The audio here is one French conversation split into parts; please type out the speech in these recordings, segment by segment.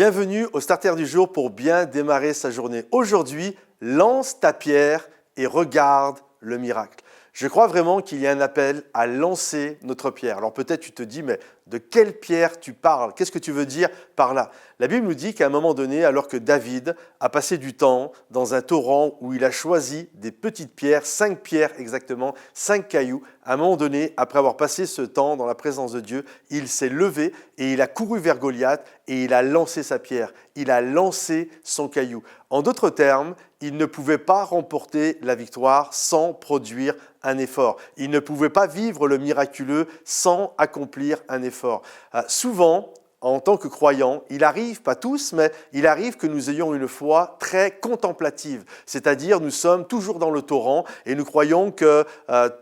Bienvenue au Starter du jour pour bien démarrer sa journée. Aujourd'hui, lance ta pierre et regarde le miracle. Je crois vraiment qu'il y a un appel à lancer notre pierre. Alors peut-être tu te dis, mais de quelle pierre tu parles? Qu'est-ce que tu veux dire par là? La Bible nous dit qu'à un moment donné, alors que David a passé du temps dans un torrent où il a choisi des petites pierres, 5 pierres exactement, 5 cailloux, à un moment donné, après avoir passé ce temps dans la présence de Dieu, il s'est levé et il a couru vers Goliath et il a lancé sa pierre. Il a lancé son caillou. En d'autres termes, il ne pouvait pas remporter la victoire sans produire un effort. Il ne pouvait pas vivre le miraculeux sans accomplir un effort. Souvent, en tant que croyants, il arrive, pas tous, mais il arrive que nous ayons une foi très contemplative. C'est-à-dire, nous sommes toujours dans le torrent et nous croyons que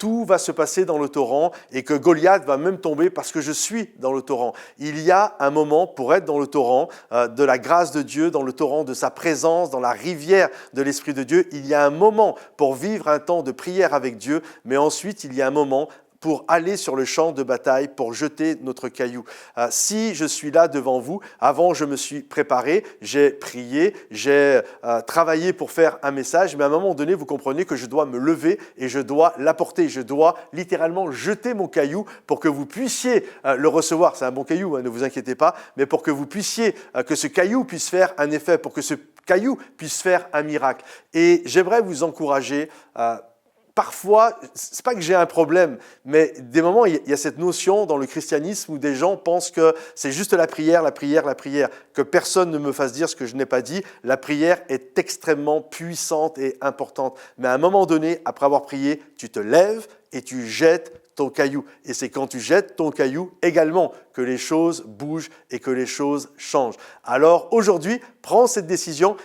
tout va se passer dans le torrent et que Goliath va même tomber parce que je suis dans le torrent. Il y a un moment pour être dans le torrent de la grâce de Dieu, dans le torrent de sa présence, dans la rivière de l'Esprit de Dieu. Il y a un moment pour vivre un temps de prière avec Dieu, mais ensuite, il y a un moment pour aller sur le champ de bataille, pour jeter notre caillou. Si je suis là devant vous, avant je me suis préparé, j'ai prié, j'ai travaillé pour faire un message, mais à un moment donné, vous comprenez que je dois me lever et je dois l'apporter. Je dois littéralement jeter mon caillou pour que vous puissiez le recevoir. C'est un bon caillou, hein, ne vous inquiétez pas, mais pour que vous puissiez, que ce caillou puisse faire un effet, pour que ce caillou puisse faire un miracle. Et j'aimerais vous encourager parfois, ce n'est pas que j'ai un problème, mais des moments, il y a cette notion dans le christianisme où des gens pensent que c'est juste la prière, que personne ne me fasse dire ce que je n'ai pas dit. La prière est extrêmement puissante et importante. Mais à un moment donné, après avoir prié, tu te lèves et tu jettes ton caillou. Et c'est quand tu jettes ton caillou également que les choses bougent et que les choses changent. Alors aujourd'hui, prends cette décision.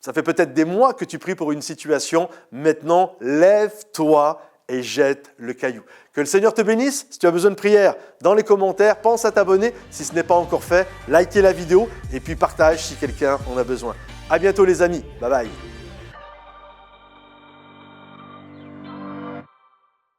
Ça fait peut-être des mois que tu pries pour une situation. Maintenant, lève-toi et jette le caillou. Que le Seigneur te bénisse. Si tu as besoin de prière, dans les commentaires, pense à t'abonner si ce n'est pas encore fait. Likez la vidéo et puis partage si quelqu'un en a besoin. À bientôt les amis. Bye bye.